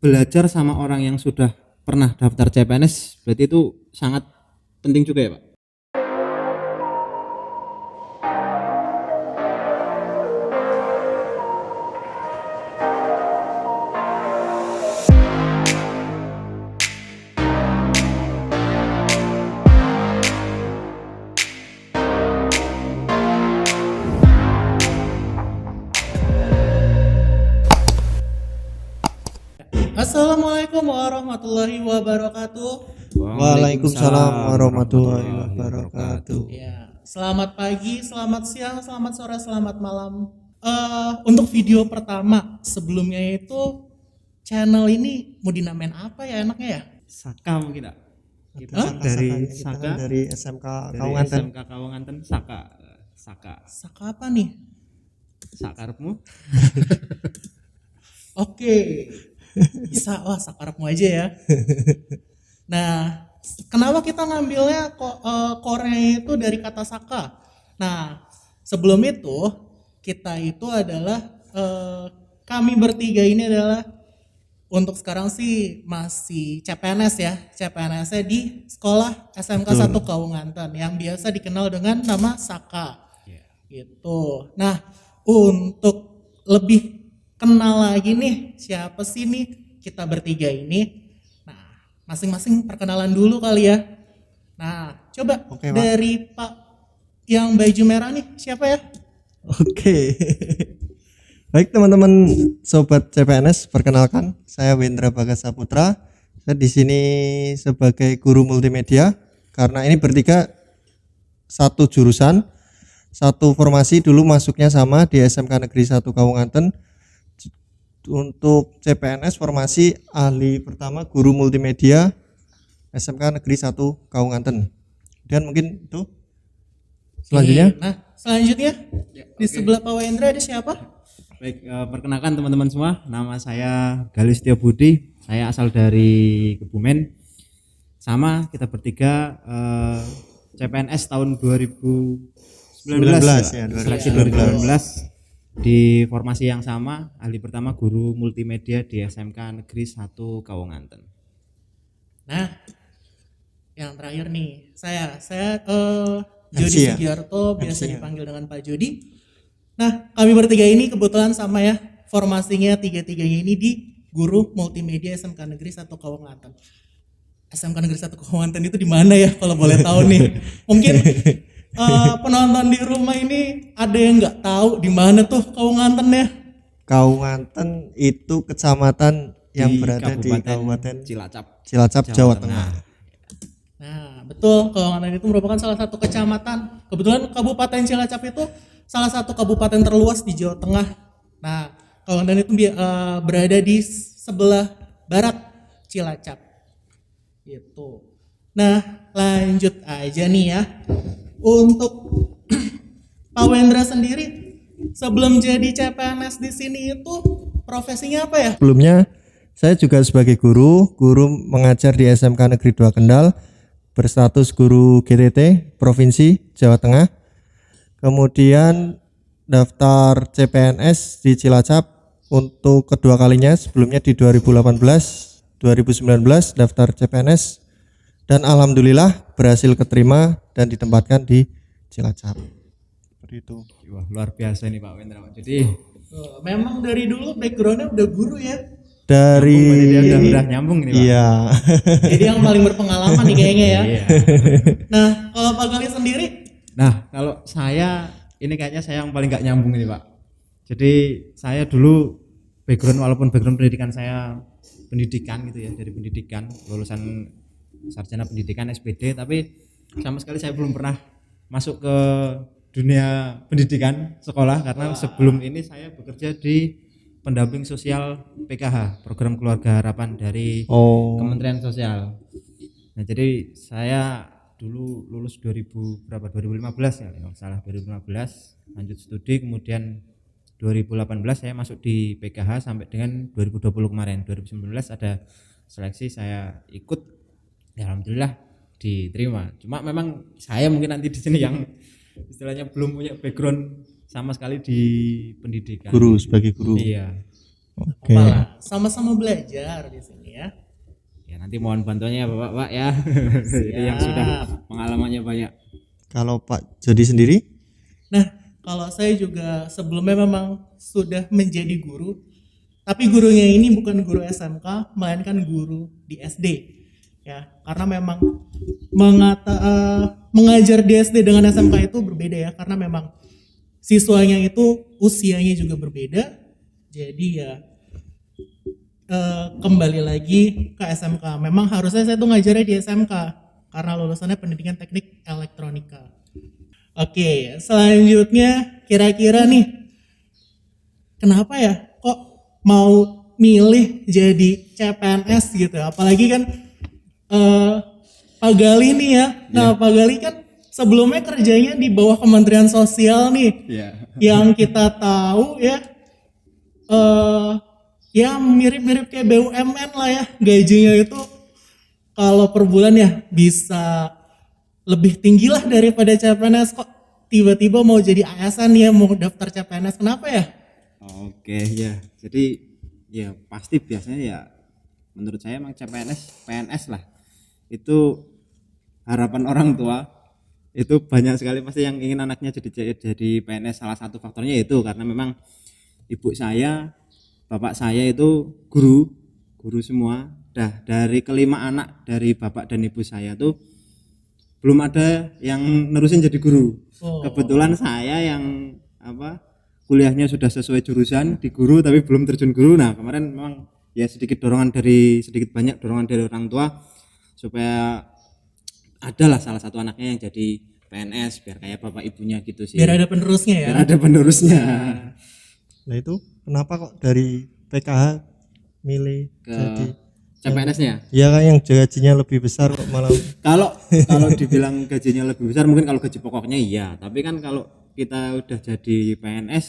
belajar sama orang yang sudah pernah daftar CPNS berarti itu sangat penting juga ya Pak? Assalamualaikum warahmatullahi wabarakatuh. Waalaikumsalam warahmatullahi wabarakatuh. Ya, selamat pagi, selamat siang, selamat sore, selamat malam. Untuk video pertama sebelumnya itu channel ini mau dinamain apa ya enaknya ya? Saka mungkin Pak? Kita Hah? dari Kita Saka, kan dari SMK dari Kawanten. SMK Kawanten Saka. Saka apa nih? Sakarepmu. Oke, bisa wah sakarepmu aja ya. Nah, kenapa kita ngambilnya core-nya itu dari kata saka? Nah, sebelum itu kita itu adalah kami bertiga ini adalah untuk sekarang sih masih CPNS ya, CPNS-nya di sekolah SMK 1 Kawanten yang biasa dikenal dengan nama Saka. Gitu. Nah, untuk lebih kenal lagi nih siapa sih nih kita bertiga ini. Nah, masing-masing perkenalan dulu kali ya. Nah, coba Oke, Pak. dari Pak yang baju merah nih siapa ya? Oke. Baik teman-teman sobat CPNS, perkenalkan saya Wendra Bagas Saputra. Saya di sini sebagai guru multimedia karena ini bertiga satu jurusan, satu formasi, dulu masuknya sama di SMK Negeri 1 Kawanten. Untuk CPNS formasi ahli pertama guru multimedia SMK Negeri 1 Kawanten. Dan mungkin itu selanjutnya. Nah, selanjutnya di sebelah Pak Wendra ada siapa? Baik, perkenalkan teman-teman semua, nama saya Galih Setio Budi, saya asal dari Kebumen. Sama kita bertiga CPNS tahun 2019 ya, seleksi 2019 di formasi yang sama, ahli pertama guru multimedia di SMK Negeri 1 Kawanten. Nah, yang terakhir nih, saya Jody MC ya? Sugiarto, biasa MC ya? dipanggil dengan Pak Jody. Nah, kami bertiga ini kebetulan sama ya, formasinya tiga-tiganya ini di guru multimedia SMK Negeri 1 Kawanten. SMK Negeri 1 Kawanten itu di mana ya kalau boleh tahu nih? Mungkin penonton di rumah ini ada yang nggak tahu di mana tuh Kawanten ya? Kawanten itu kecamatan yang Di berada di Kabupaten Cilacap, Jawa Tengah. Nah, betul, Kawanten itu merupakan salah satu kecamatan. Kebetulan Kabupaten Cilacap itu salah satu kabupaten terluas di Jawa Tengah. Nah, Kawanten itu berada di sebelah barat Cilacap. Gitu. Nah, lanjut aja nih ya. Untuk Pak Wendra sendiri sebelum jadi CPNS di sini itu profesinya apa ya? Sebelumnya saya juga sebagai guru mengajar di SMK Negeri 2 Kendal berstatus guru GTT Provinsi Jawa Tengah. Kemudian daftar CPNS di Cilacap untuk kedua kalinya, sebelumnya di 2018, 2019 daftar CPNS dan alhamdulillah berhasil keterima dan ditempatkan di Cilacap. Seperti itu. Wah, luar biasa nih Pak Wendra. Jadi Memang dari dulu backgroundnya udah guru ya. Dari dia udah nyambung nih Pak. iya. Jadi yang paling berpengalaman nih kayaknya ya. Iya. Nah, kalau Pak Galih sendiri? Nah, kalau saya ini kayaknya saya yang paling gak nyambung ini Pak. Jadi saya dulu walaupun background pendidikan saya pendidikan gitu ya, dari pendidikan, lulusan sarjana pendidikan SPD, tapi sama sekali saya belum pernah masuk ke dunia pendidikan sekolah karena sebelum ini saya bekerja di pendamping sosial PKH, program keluarga harapan dari Kementerian Sosial. Nah, jadi saya dulu lulus 2015 ya, kalau salah 2015, lanjut studi, kemudian 2018 saya masuk di PKH sampai dengan 2020 kemarin. 2019 ada seleksi, saya ikut, ya alhamdulillah diterima. Cuma memang saya mungkin nanti di sini yang istilahnya belum punya background sama sekali di pendidikan. Guru, sebagai guru. Iya. Oke. Apalah, sama-sama belajar di sini ya. Ya nanti mohon bantuannya ya Bapak ya. Ini yang sudah pengalamannya banyak. Kalau Pak Jody sendiri? Nah, kalau saya juga sebelumnya memang sudah menjadi guru, tapi gurunya ini bukan guru SMK, melainkan guru di SD. Ya, karena memang mengajar di SD dengan SMK itu berbeda ya, karena memang siswanya itu usianya juga berbeda. Jadi ya kembali lagi ke SMK. Memang harusnya saya tuh ngajarnya di SMK karena lulusannya pendidikan teknik elektronika. Oke, selanjutnya kira-kira nih kenapa ya kok mau milih jadi CPNS gitu? Apalagi kan Pak Gali nih ya. Nah, Pak Gali kan sebelumnya kerjanya di bawah Kementerian Sosial nih. Yang kita tahu ya ya mirip-mirip kayak BUMN lah ya, gajinya itu kalau per bulan ya bisa lebih tinggi lah daripada CPNS. Kok tiba-tiba mau jadi ASN ya, mau daftar CPNS, kenapa ya? Oke ya, jadi ya pasti biasanya ya menurut saya emang PNS lah itu harapan orang tua. Itu banyak sekali pasti yang ingin anaknya jadi PNS. Salah satu faktornya itu karena memang ibu saya, bapak saya itu guru semua. Dari kelima anak dari bapak dan ibu saya tuh belum ada yang nerusin jadi guru. Kebetulan saya yang kuliahnya sudah sesuai jurusan di guru tapi belum terjun guru. Nah, kemarin memang ya sedikit banyak dorongan dari orang tua supaya adalah salah satu anaknya yang jadi PNS biar kayak bapak ibunya gitu sih. Biar ada penerusnya ya. Biar ada penerusnya. Nah itu kenapa kok dari PKH milih Ke jadi CPNS-nya? ya kan yang gajinya lebih besar kok malah. Kalau dibilang gajinya lebih besar mungkin kalau gaji pokoknya iya, tapi kan kalau kita udah jadi PNS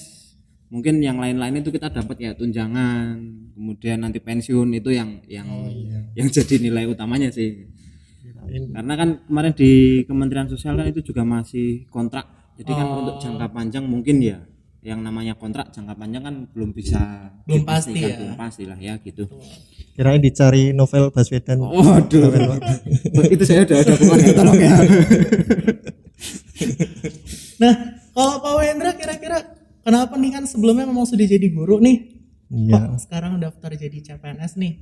mungkin yang lain-lain itu kita dapat ya tunjangan, kemudian nanti pensiun itu yang jadi nilai utamanya sih. Karena kan kemarin di Kementerian Sosial kan itu juga masih kontrak. Jadi kan untuk jangka panjang mungkin ya yang namanya kontrak jangka panjang kan belum pasti ya. Belum pasti lah ya gitu. Kirain dicari novel Baswedan. Waduh. Itu saya udah kemarin tolong ya. Nah, kalau Pak Wendra kira-kira kenapa nih kan sebelumnya memang sudah jadi guru nih? Iya. Kok sekarang daftar jadi CPNS nih?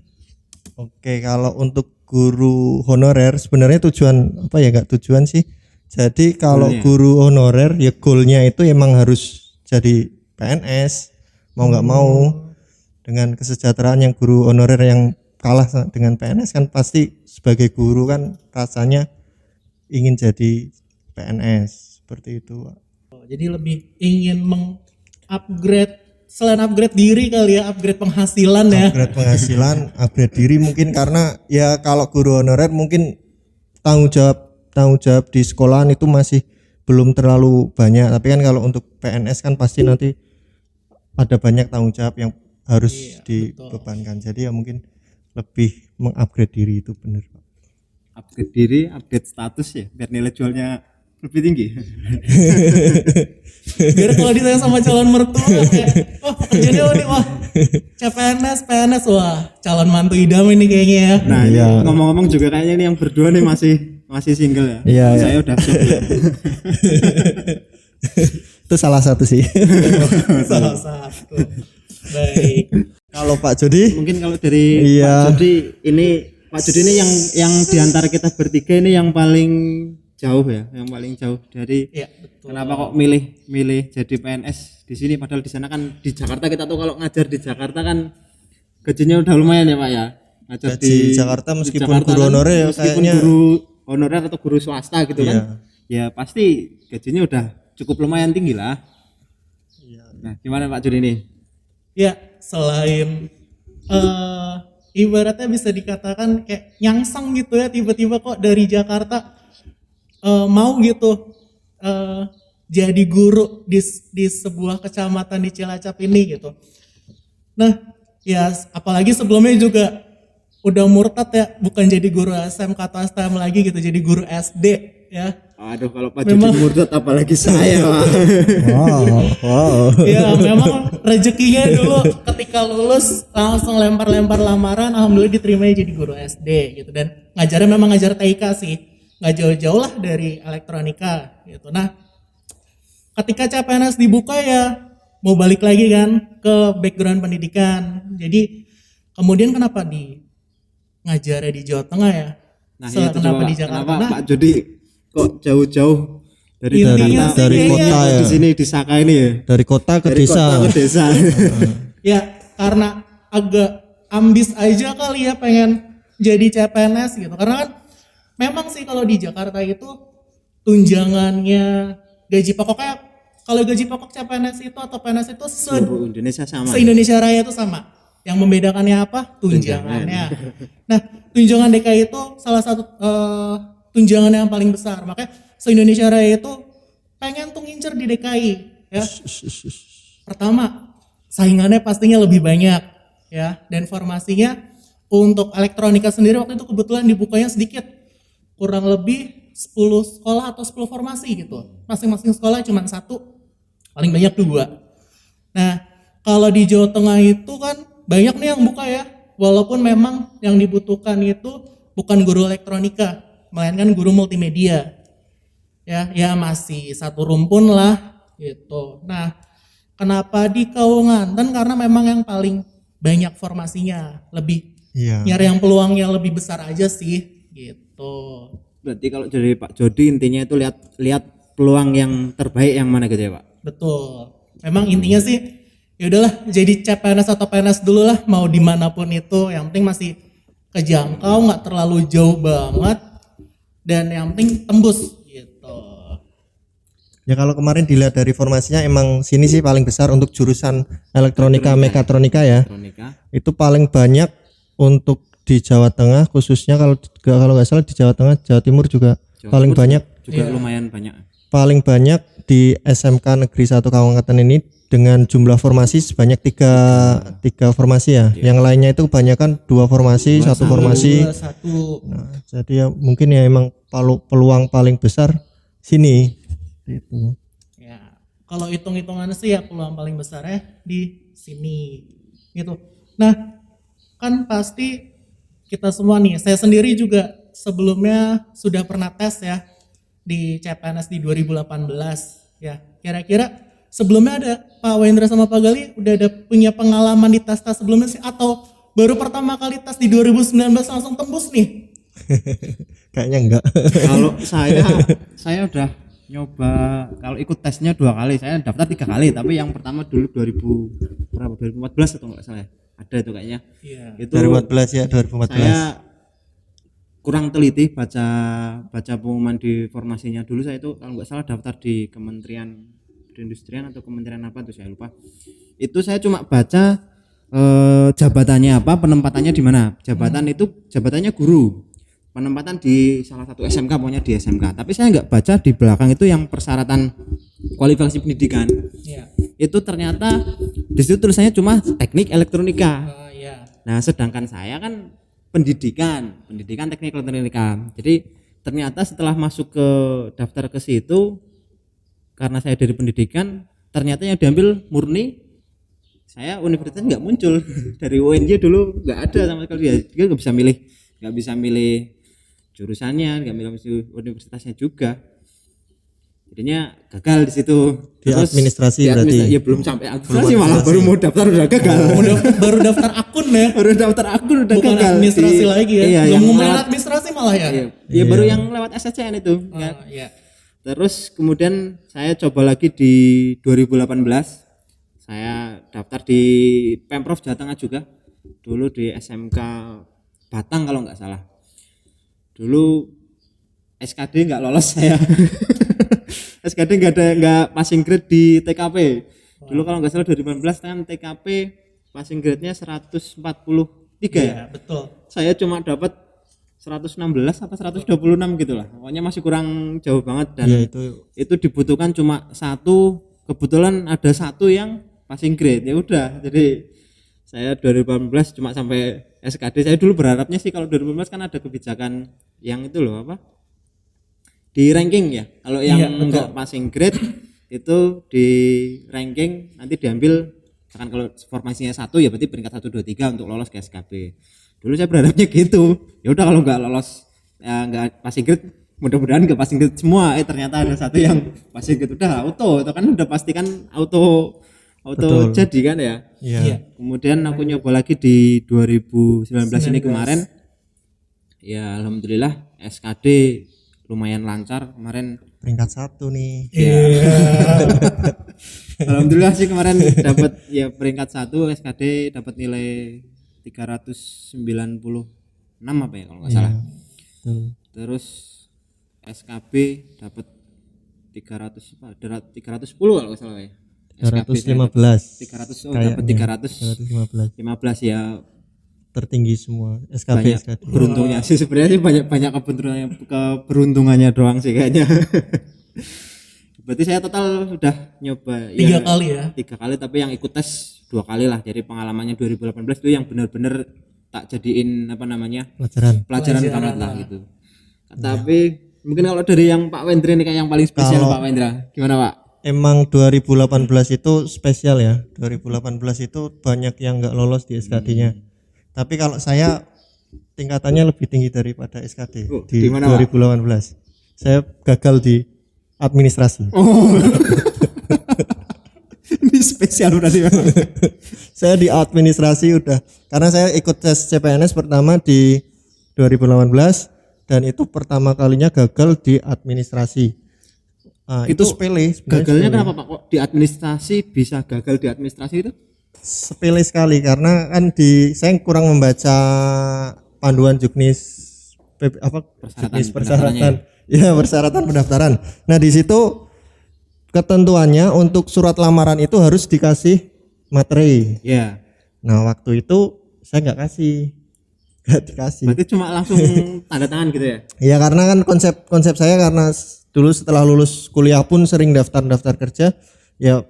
Oke, kalau untuk guru honorer sebenarnya tujuan nggak tujuan sih. Jadi kalau guru honorer ya goalnya itu emang harus jadi PNS mau nggak mau. Dengan kesejahteraan yang guru honorer yang kalah dengan PNS kan pasti sebagai guru kan rasanya ingin jadi PNS seperti itu. Jadi lebih ingin mengupgrade, selain upgrade diri kali ya, upgrade penghasilan ya. Upgrade penghasilan, upgrade diri mungkin karena ya kalau guru honorer mungkin tanggung jawab di sekolahan itu masih belum terlalu banyak. Tapi kan kalau untuk PNS kan pasti nanti ada banyak tanggung jawab yang harus dibebankan. Jadi ya mungkin lebih mengupgrade diri itu benar, Pak. Upgrade diri, upgrade status ya, biar nilai jualnya lebih tinggi. Biar kalau ditanya sama calon mertua kayak, pekerjaannya nih CPNS, PNS, wah calon mantu idaman ini kayaknya ya. Nah, ngomong-ngomong juga kayaknya ini yang berdua nih masih single ya. Iya, saya udah siap. Itu salah satu sih. Salah satu. Baik. Kalau Pak Jody, mungkin kalau dari Pak Jody ini yang diantara kita bertiga ini yang paling jauh ya, yang paling jauh dari kenapa kok milih jadi PNS di sini padahal di sana kan di Jakarta kita tuh kalau ngajar di Jakarta kan gajinya udah lumayan ya Pak ya. Ngajar di Jakarta meskipun guru honorer ya kayaknya guru honorer atau guru swasta gitu kan. Ya pasti gajinya udah cukup lumayan tinggi lah. Nah, gimana Pak Jody ini? Ya, selain ibaratnya bisa dikatakan kayak nyangsang gitu ya, tiba-tiba kok dari Jakarta mau gitu jadi guru di sebuah kecamatan di Cilacap ini gitu. Nah, ya apalagi sebelumnya juga udah murtad ya, bukan jadi guru SMK atau STM lagi gitu, jadi guru SD ya. Aduh, kalau Pak Jody murtad apalagi saya, Pak. Wow. Ya memang rezekinya dulu ketika lulus langsung lempar-lempar lamaran, alhamdulillah diterima jadi guru SD gitu, dan ngajarnya memang ngajar TIK sih, nggak jauh-jauh lah dari elektronika gitu. Nah ketika CPNS dibuka ya mau balik lagi kan ke background pendidikan, jadi kemudian kenapa ngajarnya di Jawa Tengah ya? Nah, iya itu Kenapa coba, di Jakarta? kenapa Nah, Pak Jody kok jauh-jauh dari Intinya Jakarta sih dari kayaknya- kota ya. di sini di Saka ini ya. Dari kota ke Dari desa. kota ke desa. ya karena agak ambis aja kali ya pengen jadi CPNS gitu, karena kan memang sih kalau di Jakarta itu tunjangannya gaji pokoknya, kalau gaji pokok CPNS itu atau PNS itu Seluruh Indonesia sama. se-Indonesia Raya itu sama. Yang membedakannya apa? Tunjangannya. Nah, tunjangan DKI itu salah satu tunjangan yang paling besar. Makanya se-Indonesia Raya itu pengen tuh ngincer di DKI ya. Pertama, saingannya pastinya lebih banyak ya, dan formasinya untuk elektronika sendiri waktu itu kebetulan dibukanya sedikit. Kurang lebih 10 sekolah atau 10 formasi gitu. Masing-masing sekolah cuma satu, paling banyak 2. Nah, kalau di Jawa Tengah itu kan banyak nih yang buka ya. Walaupun memang yang dibutuhkan itu bukan guru elektronika, melainkan guru multimedia. Ya masih satu rumpun lah gitu. Nah, kenapa di Kaunganten? Karena memang yang paling banyak formasinya, lebih Iya. nyari yang peluangnya lebih besar aja sih gitu. Berarti kalau dari Pak Jody intinya itu lihat peluang yang terbaik yang mana gitu ya, Pak? Betul. Memang intinya sih ya udahlah jadi CPNS atau PNS dulu lah, mau dimanapun itu, yang penting masih kejangkau, nggak terlalu jauh banget, dan yang penting tembus gitu. Ya kalau kemarin dilihat dari formasinya emang sini sih paling besar untuk jurusan elektronika mekatronika ya. Elektronika. Itu paling banyak untuk di Jawa Tengah, khususnya kalau nggak salah di Jawa Tengah, Jawa Timur juga Jawa paling Timur banyak. juga lumayan banyak. Paling banyak di SMK Negeri 1 Kawangaten ini dengan jumlah formasi sebanyak tiga formasi ya. Yang lainnya itu kebanyakan 2 formasi, 1 formasi. 1. Nah, jadi ya mungkin ya emang peluang paling besar sini. Itu. Ya, kalau hitung-hitungan sih ya peluang paling besarnya di sini gitu. Nah, kan pasti kita semua nih, saya sendiri juga sebelumnya sudah pernah tes ya di CPNS di 2018 ya. Kira-kira sebelumnya ada Pak Wendra sama Pak Gali udah ada punya pengalaman di tes-tes sebelumnya sih, atau baru pertama kali tes di 2019 langsung tembus nih? Kayaknya enggak. Kalau saya udah nyoba, kalau ikut tesnya 2 kali, saya daftar 3 kali, tapi yang pertama dulu 2014 atau enggak salah ya? Ada itu kayaknya. Iya. Itu 2014 ya, 2014. saya kurang teliti baca pengumuman di formasinya. Dulu saya itu kalau nggak salah daftar di Kementerian Perindustrian atau Kementerian apa tuh saya lupa. Itu saya cuma baca jabatannya apa, penempatannya di mana. Jabatannya guru. Penempatan di salah satu SMK, pokoknya di SMK. Tapi saya nggak baca di belakang itu yang persyaratan kualifikasi pendidikan. Iya. Itu ternyata di situ tulisannya cuma teknik elektronika. Iya. Nah, sedangkan saya kan pendidikan teknik elektronika. Jadi ternyata setelah masuk ke daftar ke situ, karena saya dari pendidikan, ternyata yang diambil murni saya universitas nggak muncul. Dari UNJ dulu nggak ada sama sekali, dia nggak bisa milih jurusannya, nggak milih universitasnya juga. Jadinya gagal di situ. Di administrasi berarti. Ya belum sampai administrasi, malah baru mau daftar udah gagal. Baru daftar akun ya, Baru daftar akun udah bukan gagal. administrasi lagi ya. Iya, Belum yang ngomongin lewat administrasi malah ya. Iya, baru yang lewat SCCN itu. Ya. Iya. Terus kemudian saya coba lagi di 2018. Saya daftar di Pemprov Jawa Tengah juga. Dulu di SMK Batang kalau nggak salah. Dulu SKD nggak lolos saya. SKD nggak passing grade di TKP. Dulu kalau nggak salah 2018 kan TKP passing grade-nya 143 ya. Iya, betul. Saya cuma dapat 116 apa 126 gitu lah. Pokoknya masih kurang jauh banget, dan Ya, itu dibutuhkan cuma satu, kebetulan ada satu yang passing grade. Ya udah, jadi saya 2018 cuma sampai SKD. Saya dulu berharapnya sih kalau 2018 kan ada kebijakan yang itu loh apa? di ranking ya. Kalau yang Iya, betul. enggak passing grade itu di ranking nanti diambil, misalkan kalau formasinya 1 ya berarti peringkat 1 2 3 untuk lolos ke SKB. Dulu saya berharapnya gitu. Ya udah kalau enggak lolos ya enggak passing grade, mudah-mudahan enggak passing grade semua. Ternyata ada satu yang passing grade, udah auto, itu kan udah pasti kan auto Betul. jadi kan ya. Iya. Kemudian aku nyoba lagi di 2019 ini kemarin. Ya alhamdulillah SKD lumayan lancar kemarin. Peringkat 1 nih. Iya. Alhamdulillah sih kemarin dapat ya peringkat 1 SKD, dapat nilai 396 apa ya kalau nggak salah. Betul. Terus SKB dapat 300 apa? 310 kalau nggak salah ya. SKB 315. 300 dapat 315 315 ya. tertinggi semua SKB Banyak SKD. beruntungnya sih sebenarnya sih, banyak keberuntungannya doang sih kayaknya. Berarti saya total sudah nyoba 3 kali ya. 3 kali, tapi yang ikut tes 2 kali lah. Jadi pengalamannya 2018 itu yang benar-benar tak jadiin apa namanya pelajaran banget lah gitu. Tapi mungkin kalau dari yang Pak Wendra ini kayak yang paling spesial. Pak Wendra gimana Pak? Emang 2018 itu spesial ya. 2018 itu banyak yang nggak lolos di SKD-nya. Tapi kalau saya tingkatannya lebih tinggi daripada SKD di di mana, 2018. Saya gagal di administrasi. Ini spesial berarti memang. Saya di administrasi udah, karena saya ikut tes CPNS pertama di 2018 dan itu pertama kalinya gagal di administrasi. Itu sepele. Sebenarnya Gagalnya sepele. kenapa Pak? Kok di administrasi bisa gagal di administrasi itu? Sepele sekali karena kan saya kurang membaca panduan juknis persyaratan. Ya, persyaratan pendaftaran. Nah, di situ ketentuannya untuk surat lamaran itu harus dikasih materi. Ya. Nah, waktu itu saya nggak dikasih. Berarti cuma langsung tanda tangan gitu ya? Ya karena kan konsep saya karena dulu setelah lulus kuliah pun sering daftar kerja, ya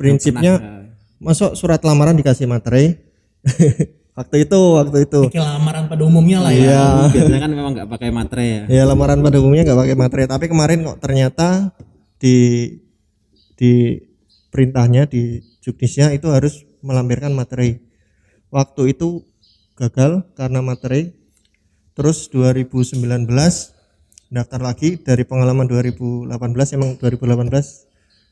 prinsipnya masuk surat lamaran dikasih materi. waktu itu Kayak lamaran pada umumnya lah ya. Iya. Biasanya kan memang nggak pakai materai ya. Ya lamaran pada umumnya nggak pakai materi, tapi kemarin kok ternyata di perintahnya di juknisnya itu harus melampirkan materi. Waktu itu gagal karena materi. Terus 2019 daftar lagi, dari pengalaman 2018, emang 2018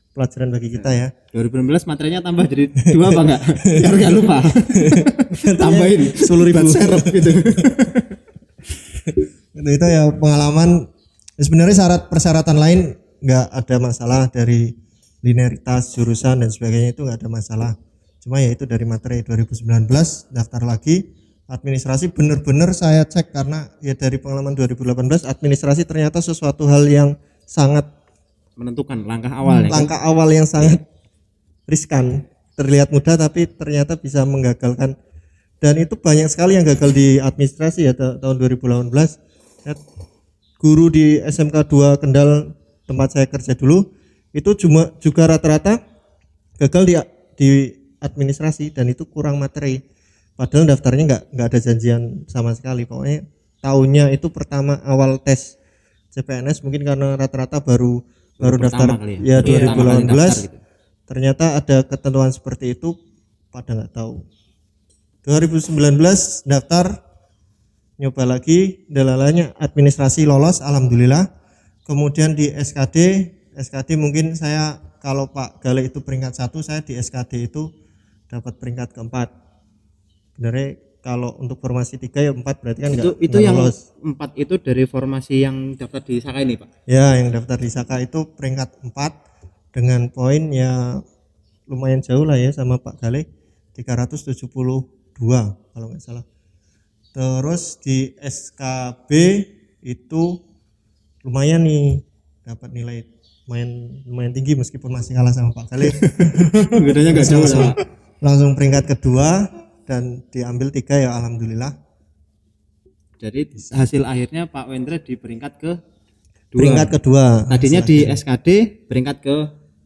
pelajaran bagi kita ya. 2016 materinya tambah jadi 2 apa enggak? Biar enggak lupa. Tambahin 10.000 serep gitu. Itu ya pengalaman. Sebenarnya persyaratan lain nggak ada masalah, dari linearitas jurusan dan sebagainya itu nggak ada masalah. Cuma ya itu dari materi 2019 daftar lagi. Administrasi bener-bener saya cek karena ya dari pengalaman 2018 administrasi ternyata sesuatu hal yang sangat Menentukan langkah awal ya. langkah awal yang sangat riskan. Terlihat mudah tapi ternyata bisa menggagalkan. Dan itu banyak sekali yang gagal di administrasi ya tahun 2018. Ya, guru di SMK 2 Kendal tempat saya kerja dulu itu juga rata-rata gagal di administrasi dan itu kurang materi. Padahal daftarnya nggak ada janjian sama sekali. Pokoknya tahunnya itu pertama awal tes CPNS mungkin karena rata-rata baru daftar ya 2018. Gitu. Ternyata ada ketentuan seperti itu pada nggak tahu. 2019 daftar, nyoba lagi, dalalanya administrasi lolos alhamdulillah. Kemudian di SKD mungkin saya, kalau Pak Gale itu peringkat 1, saya di SKD itu dapat peringkat keempat. Sebenarnya kalau untuk formasi 3 ya 4 berarti kan itu yang lolos. 4 itu dari formasi yang daftar di Saka ini Pak? Ya, yang daftar di Saka itu peringkat 4 dengan poin ya lumayan jauh lah ya sama Pak Gale, 372 kalau nggak salah. Terus di SKB itu lumayan nih, dapat nilai lumayan tinggi meskipun masih kalah sama Pak Gale. Bedanya nggak jauh Pak. Langsung peringkat kedua dan diambil 3 ya alhamdulillah. Jadi hasil akhirnya Pak Wendra di peringkat Peringkat kedua. Tadinya di SKD peringkat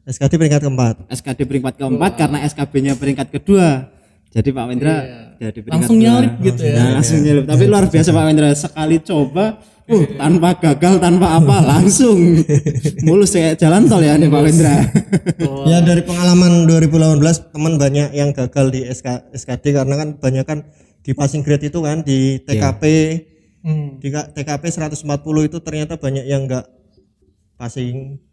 peringkat keempat. SKD peringkat keempat karena SKB-nya peringkat kedua. Jadi Pak Wendra jadi peringkat Langsung nyalip gitu ya. Nah, langsung nyalip. Tapi luar biasa Pak Wendra, sekali coba Tanpa gagal, tanpa apa, langsung mulus kayak jalan tol ya nih Pak Wendra. Ya dari pengalaman 2018 teman banyak yang gagal di SKD karena kan banyak kan di passing grade itu kan di TKP di TKP 140 itu ternyata banyak yang enggak passing.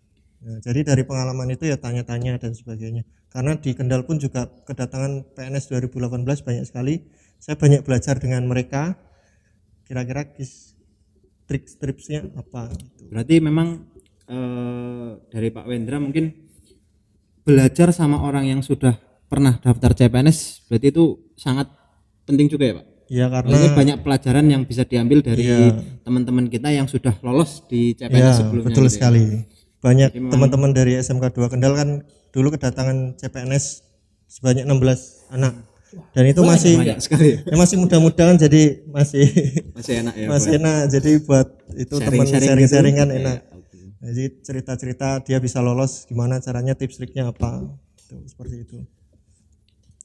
Nah, jadi dari pengalaman itu ya tanya-tanya dan sebagainya. Karena di Kendal pun juga kedatangan PNS 2018 banyak sekali. Saya banyak belajar dengan mereka. Kira-kira trik-triknya apa gitu. Berarti memang dari Pak Wendra mungkin belajar sama orang yang sudah pernah daftar CPNS berarti itu sangat penting juga ya Pak? Ya karena ini banyak pelajaran yang bisa diambil dari teman-teman kita yang sudah lolos di CPNS sebelumnya. Betul gitu sekali. Ya. Banyak teman-teman dari SMK 2 Kendal kan dulu kedatangan CPNS sebanyak 16 anak. Dan itu masih sekali. Ya masih muda-muda kan jadi masih enak ya. Masih enak. Jadi buat itu teman sharing-sharing kan enak. Jadi cerita-cerita dia bisa lolos gimana caranya, tips triknya apa. Itu, seperti itu.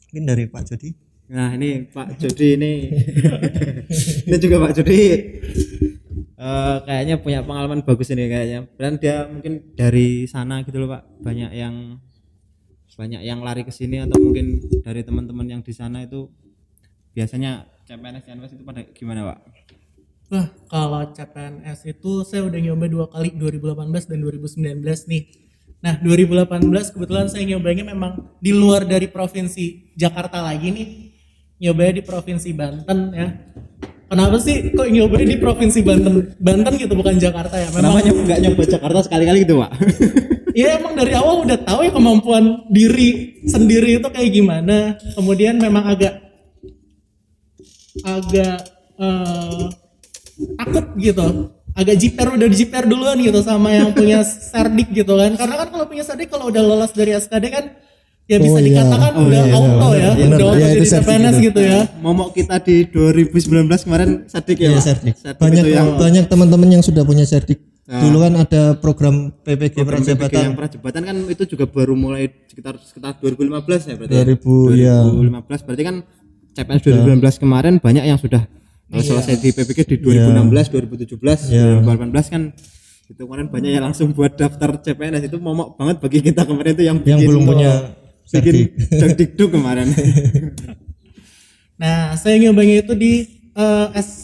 Mungkin dari Pak Jody. Nah, ini Pak Jody ini ini juga Pak Jody kayaknya punya pengalaman bagus ini kayaknya. Dan dia mungkin dari sana gitu loh Pak, banyak yang lari ke sini atau mungkin dari teman-teman yang di sana itu biasanya CPNS itu pada gimana Pak? Nah, kalau CPNS itu saya udah nyoba 2 kali, 2018 dan 2019 nih. Nah, 2018 kebetulan saya nyobanya memang di luar dari provinsi Jakarta lagi nih. Nyobanya di provinsi Banten ya. Kenapa sih kok nyobanya di provinsi Banten gitu, bukan Jakarta ya? Memang namanya nggak nyoba Jakarta sekali-kali gitu Pak. Iya emang dari awal udah tahu ya kemampuan diri sendiri itu kayak gimana. Kemudian memang agak takut gitu, agak udah jiper duluan gitu sama yang punya serdik gitu kan. Karena kan kalau punya serdik kalau udah lolos dari SKD kan ya bisa dikatakan udah auto ya, udah auto jadi CPNS gitu ya. Momok kita di 2019 kemarin serdik ya, serdik. Banyak teman-teman yang sudah punya serdik. Dulu kan ada program PPG Prajabatan. Yang Prajabatan kan itu juga baru mulai sekitar 2015 ya berarti. 2015 berarti kan CPNS 2019 kemarin banyak yang sudah selesai di PPG di 2016, 2017, 2018 kan itu kemarin banyak yang langsung buat daftar CPNS. Itu momok banget bagi kita kemarin itu yang belum punya bikin dagdikduk kemarin. Nah, saya nyobanya itu di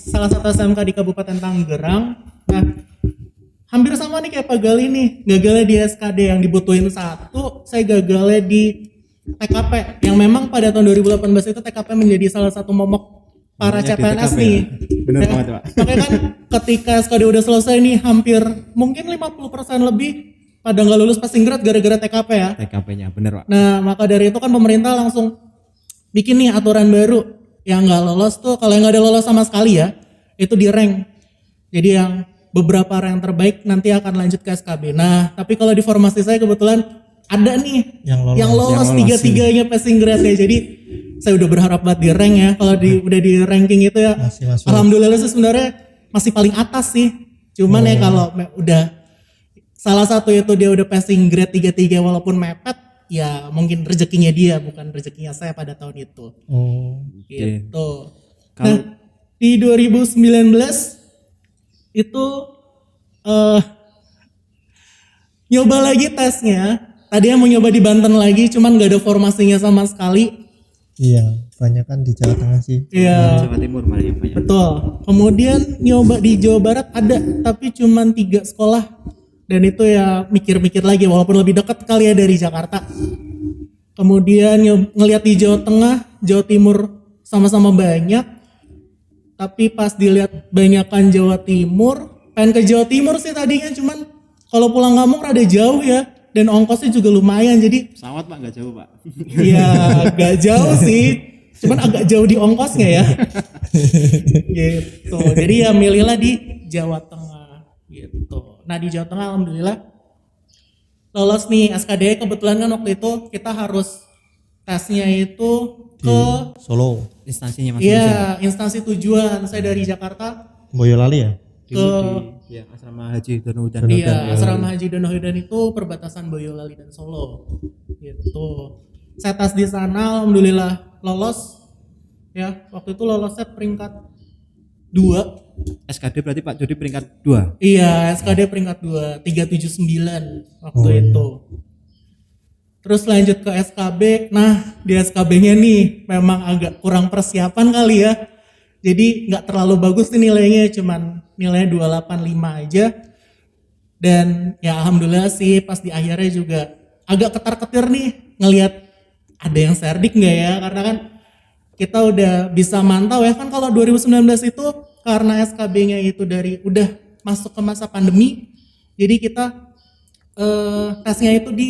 salah satu SMK di Kabupaten Tangerang. Nah, hampir sama nih kayak Pak Gali nih, gagalnya di SKD yang dibutuhin 1, saya gagalnya di TKP yang memang pada tahun 2018 itu TKP menjadi salah satu momok para CPNS nih. Bener banget Pak. Makanya kan ketika SKD udah selesai nih hampir mungkin 50% lebih pada nggak lulus passing grade gara-gara TKP ya. TKP-nya bener Pak. Nah maka dari itu kan pemerintah langsung bikin nih aturan baru yang nggak lolos tuh, kalau yang nggak ada lolos sama sekali ya itu di rank. Jadi yang beberapa rank terbaik nanti akan lanjut ke SKB. Nah tapi kalau di formasi saya kebetulan ada nih yang lolos 3-3-nya passing grade ya. Jadi saya udah berharap banget di rank ya. Kalau udah di ranking itu ya alhamdulillah sih sebenarnya masih paling atas sih. Cuman ya kalau udah salah satu itu dia udah passing grade 3-3 walaupun mepet, ya mungkin rezekinya dia bukan rezekinya saya pada tahun itu. Gitu. Nah, di 2019 itu nyoba lagi tesnya. Tadinya mau nyoba di Banten lagi, cuman gak ada formasinya sama sekali. Iya, banyak kan di Jawa Tengah sih. Iya. Jawa Timur malah yang banyak. Betul. Kemudian nyoba di Jawa Barat ada, tapi cuman 3 sekolah. Dan itu ya mikir-mikir lagi, walaupun lebih dekat kali ya dari Jakarta. Kemudian ngelihat di Jawa Tengah, Jawa Timur sama-sama banyak. Tapi pas dilihat banyakan Jawa Timur, pengen ke Jawa Timur sih tadinya, cuman kalau pulang kampung rada jauh ya. Dan ongkosnya juga lumayan, jadi pesawat Pak nggak jauh Pak. Iya gak jauh sih, cuman agak jauh di ongkosnya ya. Gitu, jadi ya milihlah di Jawa Tengah gitu. Nah di Jawa Tengah alhamdulillah lolos nih SKD. Kebetulan kan waktu itu kita harus tesnya itu ke Solo. Instansinya masih iya instansi tujuan. Saya dari Jakarta Boyolali ya? ke ya, asrama haji Donohudan. Iya, asrama haji Donohudan itu perbatasan Boyolali dan Solo. Gitu. Saya tes di sana alhamdulillah lolos. Ya, waktu itu lolosnya peringkat 2. SKD berarti Pak Jody peringkat 2. Iya, SKD peringkat 2, 379 waktu itu. Terus lanjut ke SKB. Nah, di SKB-nya nih memang agak kurang persiapan kali ya. Jadi nggak terlalu bagus nih nilainya, cuman nilainya 285 aja. Dan ya alhamdulillah sih pas di akhirnya juga agak ketar-ketir nih ngelihat ada yang serdik nggak ya, karena kan kita udah bisa mantau ya kan kalau 2019 itu karena SKB-nya itu dari udah masuk ke masa pandemi, jadi kita tesnya itu di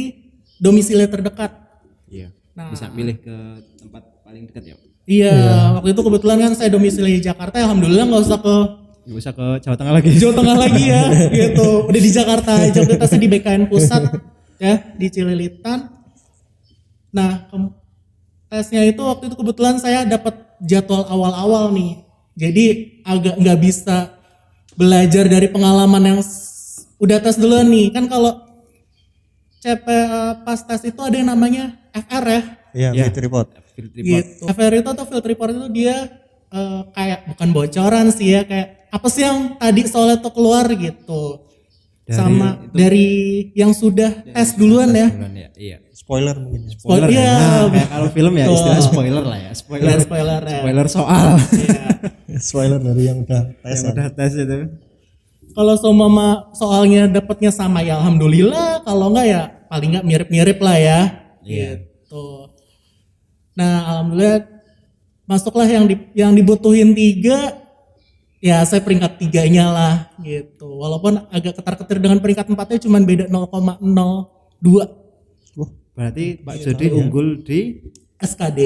domisili terdekat. Iya. Nah. Bisa pilih ke tempat paling dekat ya. Iya, waktu itu kebetulan kan saya domisili di Jakarta, alhamdulillah nggak usah ke Nggak usah ke Jawa Tengah lagi. Jawa Tengah lagi ya, gitu. Udah di Jakarta, Jakarta tesnya di BKN Pusat ya, di Cililitan. Nah, tesnya itu waktu itu kebetulan saya dapat jadwal awal-awal nih. Jadi agak nggak bisa belajar dari pengalaman yang udah tes duluan nih. Kan kalau CP pas tes itu ada yang namanya FR ya. Iya, Ya. field report. Field report. Gitu. FR itu atau field report itu dia kayak bukan bocoran sih ya, kayak apa sih yang tadi soalnya tuh keluar gitu. Sama dari yang sudah tes duluan ya. Bulan ya. Iya. Spoiler mungkin. Spoiler ya. ya. Nah, kayak kalau film ya istilah spoiler lah ya. Spoiler. Spoiler ya. Spoiler soal. Iya. Spoiler dari yang udah tes. Yang udah tes itu. Kalau seumpama soalnya dapatnya sama ya alhamdulillah, kalau enggak ya paling enggak mirip-mirip lah ya. Iya. Gitu. Nah, alhamdulillah masuklah yang dibutuhin 3, ya saya peringkat 3-nya lah gitu. Walaupun agak ketar-ketir dengan peringkat 4-nya cuman beda 0,02 Berarti Pak Jody unggul di SKD.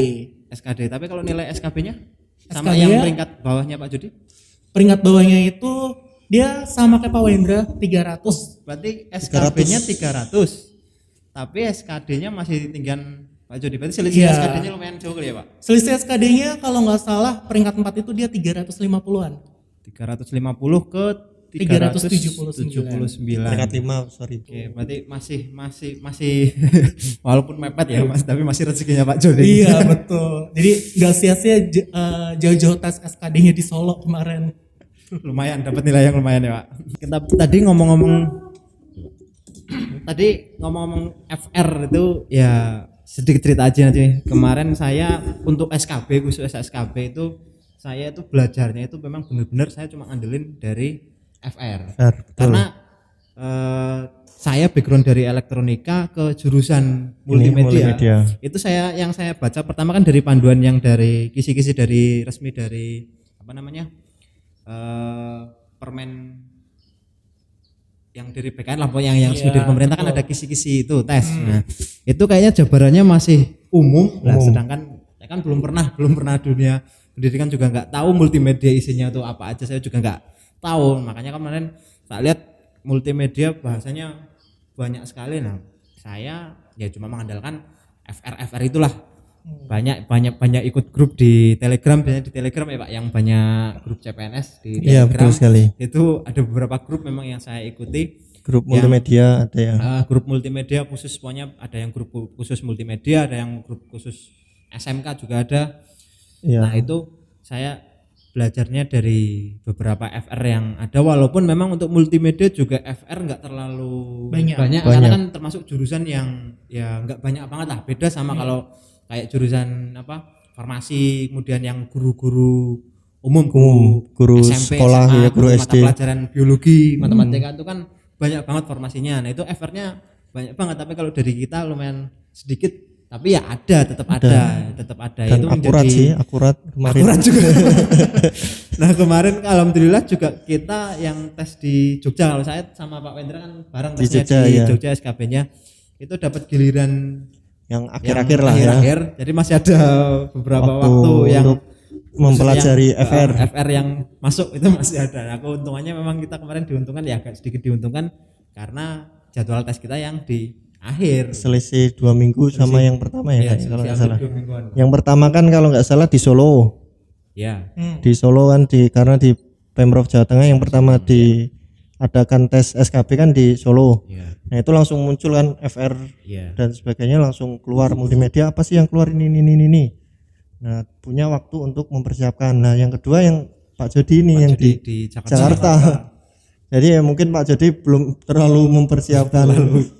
SKD. Tapi kalau nilai SKB-nya sama SKB-nya? yang peringkat bawahnya Pak Jody? Peringkat bawahnya itu dia sama kayak Pak Wendra 300. Berarti SKB-nya 300. Tapi SKD-nya masih tinggian Pak Jody. Berarti selisih Iya. SKD-nya lumayan jauh kali ya Pak? Selisih SKD-nya kalau nggak salah peringkat 4 itu dia 350-an. 350 ke 379. Peringkat 5, sorry. Oke, berarti masih walaupun mepet ya Mas, tapi masih rezekinya Pak Jody. Iya betul. Jadi nggak sia-sia jauh-jauh tes SKD-nya di Solo kemarin. Lumayan dapat nilai yang lumayan ya Pak. Kita tadi ngomong-ngomong FR itu ya sedikit cerita aja nanti. Kemarin saya untuk SKB, khusus SKB itu saya itu belajarnya itu memang benar-benar saya cuma ngandelin dari FR. Betul. Karena saya background dari elektronika ke jurusan multimedia. Itu yang saya baca pertama kan dari panduan yang dari kisi-kisi dari resmi dari apa namanya? Permen yang dari BKN lah, yang resmi dari pemerintah kan ada kisi-kisi itu tes. Nah, itu kayaknya jabarannya masih umum. Lah sedangkan saya kan belum pernah dunia pendidikan, juga nggak tahu multimedia isinya itu apa aja, saya juga nggak tahu. Makanya kemarin saya lihat multimedia bahasanya banyak sekali. Nah, saya ya cuma mengandalkan FR itulah. Banyak ikut grup di Telegram, biasanya di Telegram ya Pak, yang banyak grup CPNS di Iya, Telegram. betul sekali. Itu ada beberapa grup memang yang saya ikuti. Grup multimedia ada ya. Grup multimedia khusus, pokoknya ada yang grup khusus multimedia, ada yang grup khusus SMK juga ada. Iya. Nah, itu saya belajarnya dari beberapa FR yang ada, walaupun memang untuk multimedia juga FR nggak terlalu banyak karena kan termasuk jurusan yang ya nggak banyak banget lah, beda sama kalau kayak jurusan apa farmasi, kemudian yang guru-guru umum, guru SMP, sekolah SMA, ya, guru mata SD. pelajaran biologi, matematika itu kan banyak banget formasinya. Nah, itu FR-nya banyak banget, tapi kalau dari kita lumayan sedikit, tapi ya tetap ada. Dan itu akurat sih, akurat kemarin. akurat juga. Nah, kemarin alhamdulillah juga kita yang tes di Jogja, kalau saya sama Pak Wendra kan bareng Di tesnya Jogja, di ya. Jogja SKB-nya. Itu dapat giliran Yang akhir-akhir lah ya. akhir. Jadi masih ada beberapa Waktu waktu yang untuk mempelajari khususnya, FR. FR yang masuk itu masih ada. Nah, keuntungannya memang kita kemarin diuntungkan, ya agak sedikit diuntungkan karena jadwal tes kita yang di akhir. Selisih 2 minggu sama yang pertama ya, Iya, kalau nggak hampir salah. 2 mingguan. Yang pertama kan kalau nggak salah di Solo. Ya. Di Solo kan karena di Pemprov Jawa Tengah yang pertama diadakan tes SKB kan di Solo. Iya. Nah, itu langsung muncul kan FR Iya. dan sebagainya, langsung keluar multimedia apa sih yang keluar ini. Nah, punya waktu untuk mempersiapkan. Nah, yang kedua yang Pak Jody ini Pak yang Jody di Jakarta. Jakarta. Jadi ya mungkin Pak Jody belum terlalu mempersiapkan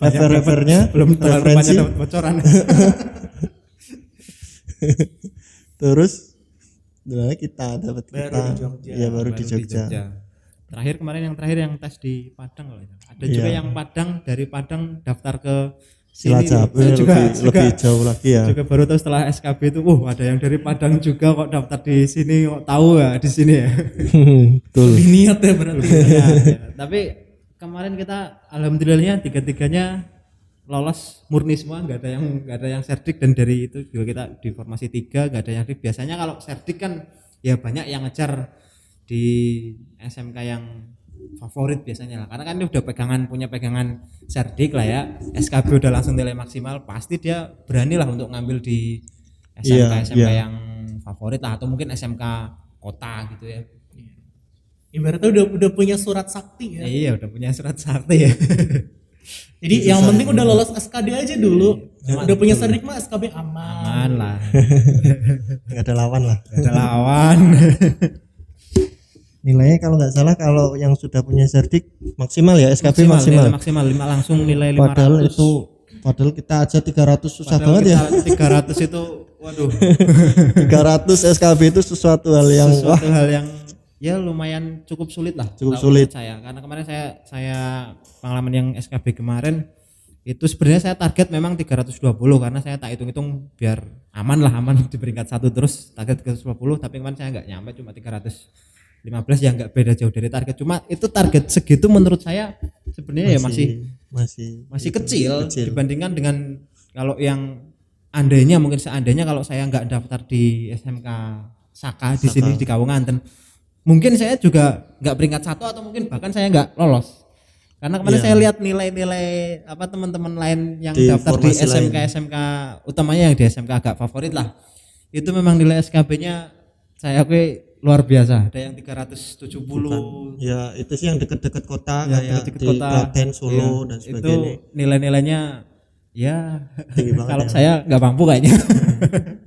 refer-refernya, Belum terlalu banyak referensi. dapat bocoran. Terus kita dapat Baru kita. di Jogja. Iya, baru di Baru Jogja. Terakhir kemarin yang tes di Padang kalau itu. Ada Iya. juga yang Padang, dari Padang daftar ke Cilacap. Saya Lebih jauh lagi ya. juga baru tahu setelah SKB itu, ada yang dari Padang juga kok daftar di sini, kok tahu ya di sini ya. Betul. Lebih niat ya berarti. Ya. Tapi kemarin kita alhamdulillahnya tiga-tiganya lolos murni semua, nggak ada yang serdik, dan dari itu juga kita di formasi 3 nggak ada yang serdik. Biasanya kalau serdik kan ya banyak yang ngejar di SMK yang favorit biasanya lah, karena kan dia udah punya pegangan serdik lah ya, SKB udah langsung nilai maksimal, pasti dia berani lah untuk ngambil di SMK yang favorit lah, atau mungkin SMK kota gitu ya. Ibaratnya udah punya surat sakti ya. Iya, udah punya surat sakti ya. Jadi yang penting udah lolos SKD aja dulu. Udah punya serdik mah SKB aman. Aman lah. Nggak ada lawan lah. Gak ada lawan. Nilainya kalau nggak salah kalau yang sudah punya serdik maksimal ya, SKB maksimal. Maksimal 5 langsung nilai 500. Padahal kita aja 300 susah Padahal banget ya. kita 300 itu waduh. 300 SKB itu sesuatu hal yang Sesuatu hal yang ya lumayan cukup sulit lah. Cukup kalau sulit. menurut saya, karena kemarin saya pengalaman yang SKB kemarin itu sebenarnya saya target memang 320, karena saya tak hitung-hitung biar aman di peringkat 1 terus target 320, tapi kemarin saya nggak nyampe, cuma 315, ya nggak beda jauh dari target. Cuma itu target segitu menurut saya sebenarnya masih kecil dibandingkan dengan kalau yang seandainya kalau saya nggak daftar di SMK Saka di sini di Kawunganten, mungkin saya juga nggak peringkat 1 atau mungkin bahkan saya nggak lolos. Karena kemarin saya lihat nilai-nilai teman-teman lain yang di daftar di formasi SMK utamanya yang di SMK agak favorit lah. Itu memang nilai SKB-nya saya akui luar biasa. Ada yang 370. Ya itu sih yang deket-deket kota Ya, kayak deket di kota. Klaten, Solo dan Itu sebagainya. nilai-nilainya ya Tinggi banget kalau ya. saya nggak mampu kayaknya.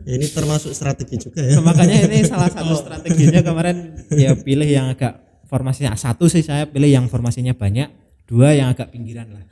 Ya, ini termasuk strategi juga ya. Makanya ini salah satu strateginya kemarin ya pilih yang agak formasinya 1 sih, saya pilih yang formasinya banyak, 2 yang agak pinggiran lah.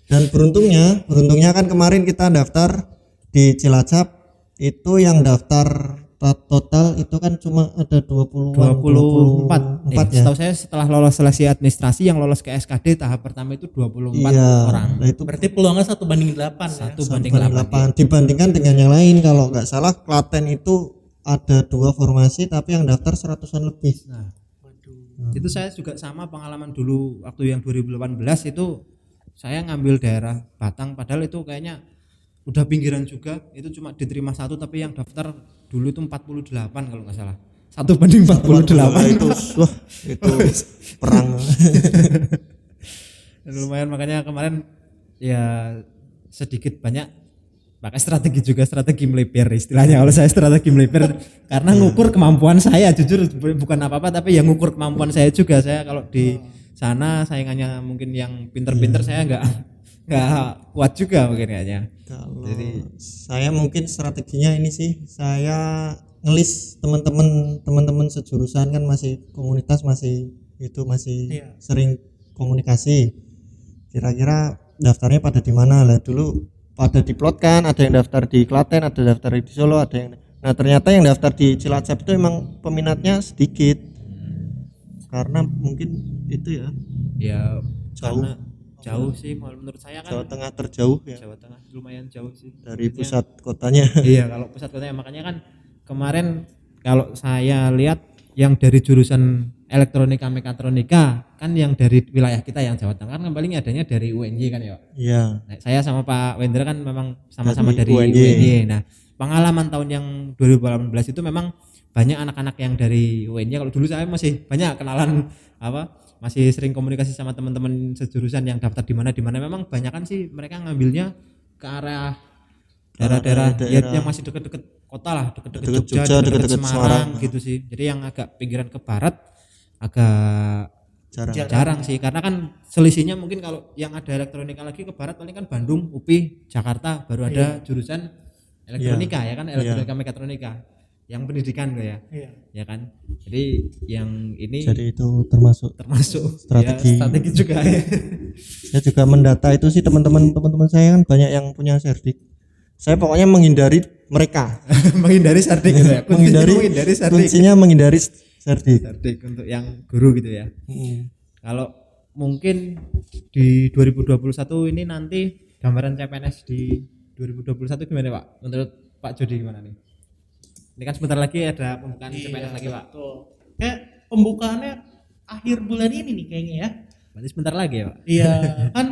Dan beruntungnya kan kemarin kita daftar di Cilacap itu yang daftar total itu kan cuma ada 24 ya. Setahu saya setelah lolos seleksi administrasi yang lolos ke SKD tahap pertama itu 24 orang. Nah itu Berarti peluangnya 1:8 ya. 1/8 dibandingkan dengan yang lain. Kalau nggak salah Klaten itu ada 2 formasi tapi yang daftar 100-an lebih. Nah, itu saya juga sama pengalaman dulu waktu yang 2018 itu saya ngambil daerah Batang, padahal itu kayaknya udah pinggiran juga, itu cuma diterima 1 tapi yang daftar dulu itu 48 kalau nggak salah, 1/48. itu perang. Dan lumayan, makanya kemarin ya sedikit banyak pakai strategi melipir istilahnya. Kalau saya strategi melipir karena ngukur kemampuan saya, jujur bukan apa-apa tapi yang ngukur kemampuan saya juga. Saya kalau di sana saingannya mungkin yang pinter-pinter, saya nggak kuat juga mungkin kayaknya. Jadi saya mungkin strateginya ini sih, saya ngelis teman-teman sejurusan kan masih komunitas, masih sering komunikasi. Kira-kira daftarnya pada di mana lah, dulu pada diplotkan, ada yang daftar di Klaten, ada daftar di Solo, ada yang. Nah ternyata yang daftar di Cilacap itu emang peminatnya sedikit, karena mungkin itu Ya jauh. Jauh sih menurut saya kan. Jawa Tengah terjauh ya Jawa Tengah lumayan jauh sih dari pusat kotanya. Iya, kalau pusat kotanya, makanya kan kemarin kalau saya lihat yang dari jurusan elektronika mekatronika kan yang dari wilayah kita yang Jawa Tengah kan paling adanya dari UNY kan ya. Iya. Nah, saya sama Pak Wendra kan memang sama-sama dari UNY. UNY. Nah, pengalaman tahun yang 2018 itu memang banyak anak-anak yang dari UNY. Kalau dulu saya masih banyak kenalan masih sering komunikasi sama teman-teman sejurusan yang daftar di mana memang banyak kan sih mereka ngambilnya ke arah daerah-daerah yang masih deket-deket kota lah, deket-deket Jogja, deket-deket Semarang gitu sih. Jadi yang agak pinggiran ke barat agak jarang sih, karena kan selisihnya mungkin kalau yang ada elektronika lagi ke barat paling kan Bandung, UPI, Jakarta baru ada jurusan elektronika ya kan, elektronika mekatronika. yang pendidikan tuh ya. Iya. Ya kan? Jadi yang ini Jadi itu termasuk termasuk strategi. ya, strategi juga ya. saya juga mendata itu sih teman-teman saya kan banyak yang punya serdik. Saya pokoknya menghindari mereka. Menghindari sardik gitu ya. Kuncinya menghindari sardik. Kuncinya menghindari serdik. Sardik untuk yang guru gitu ya. Kalau mungkin di 2021 ini nanti gambaran CPNS di 2021 gimana Pak? Menurut Pak Jody gimana nih? Ini kan sebentar lagi ada pembukaan CPNS lagi Pak. Betul. Kayak pembukaannya akhir bulan ini nih kayaknya ya. Berarti sebentar lagi ya Pak? Iya kan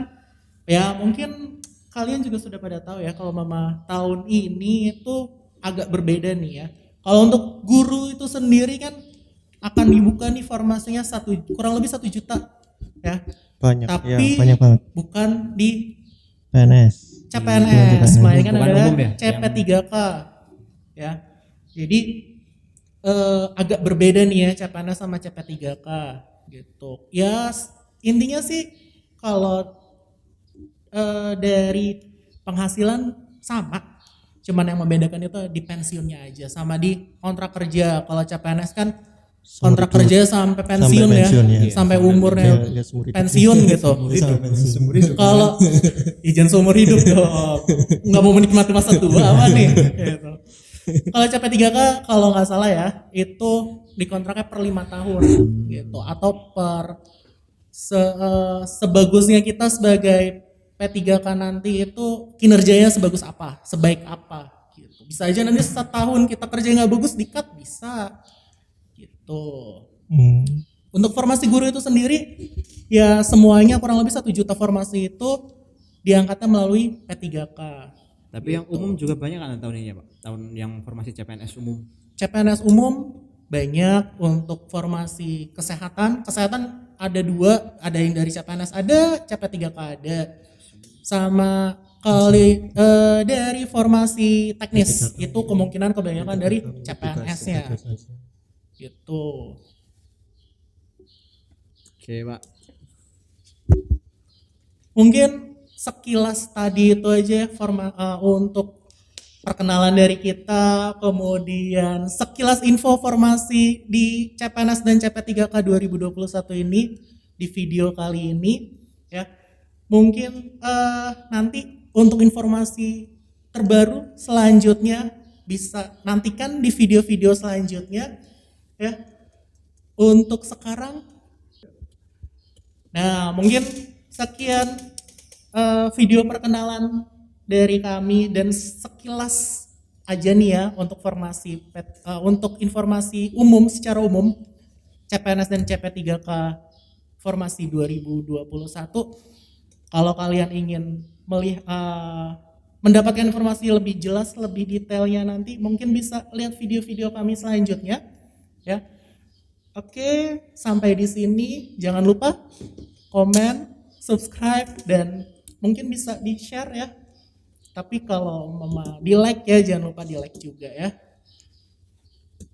ya mungkin kalian juga sudah pada tahu ya kalau mama tahun ini itu agak berbeda nih ya. Kalau untuk guru itu sendiri kan akan dibuka nih formasinya kurang lebih 1 juta ya. Banyak Tapi ya, banyak banget. bukan di PNS. CPNS, melainkan Bukan adalah umum ya? CP3K ya. Jadi agak berbeda nih ya CPNS sama CP3K gitu. Ya intinya sih kalau dari penghasilan sama, cuman yang membedakan itu di pensiunnya aja sama di kontrak kerja. Kalau CPNS kan kontrak kerja sampai pensiun, ya, sampai umurnya pensiun gitu. Kalau izin seumur hidup dong, nggak mau menikmati masa tua apa nih? Gitu. Kalau CP3K kalau nggak salah ya itu dikontraknya per 5 tahun gitu atau per sebagusnya kita sebagai P3K nanti itu kinerjanya sebagus apa, sebaik apa gitu. Bisa aja nanti setahun kita kerja nggak bagus di-cut bisa gitu. Untuk formasi guru itu sendiri ya semuanya kurang lebih 1 juta formasi itu diangkatnya melalui P3K. Tapi yang umum juga banyak kan tahun ini ya Pak? Tahun yang formasi CPNS umum. CPNS umum banyak. Untuk formasi kesehatan ada 2, ada yang dari CPNS ada, CP3K ada. Sama dari formasi teknis itu kemungkinan kebanyakan dari CPNS-nya. Gitu. Oke Pak. Mungkin sekilas tadi itu aja untuk perkenalan dari kita, kemudian sekilas info formasi di CPNS dan CP3K 2021 ini di video kali ini ya. Mungkin nanti untuk informasi terbaru selanjutnya bisa nantikan di video-video selanjutnya ya. Untuk sekarang nah mungkin sekian video perkenalan dari kami dan sekilas aja nih ya untuk untuk informasi umum secara umum CPNS dan CP3K formasi 2021. Kalau kalian ingin mendapatkan informasi lebih jelas, lebih detailnya nanti mungkin bisa lihat video-video kami selanjutnya ya. Oke, sampai di sini jangan lupa komen, subscribe dan mungkin bisa di-share ya. Tapi kalau di like ya jangan lupa di like juga ya.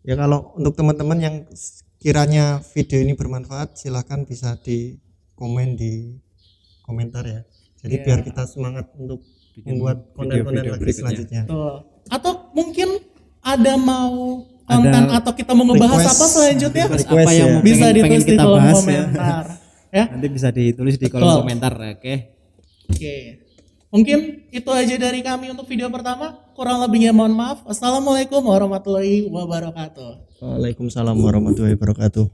Ya kalau untuk teman-teman yang kiranya video ini bermanfaat silahkan bisa di komen di komentar ya. Jadi biar kita semangat untuk membuat konten-konten lagi selanjutnya. Betul. Atau mungkin ada mau konten atau kita mau ngebahas apa selanjutnya? Apa yang bisa ditulis di kita kolom bahas komentar ya. Nanti bisa ditulis di kolom komentar oke. Mungkin itu aja dari kami untuk video pertama. Kurang lebihnya mohon maaf. Assalamualaikum warahmatullahi wabarakatuh. Waalaikumsalam warahmatullahi wabarakatuh.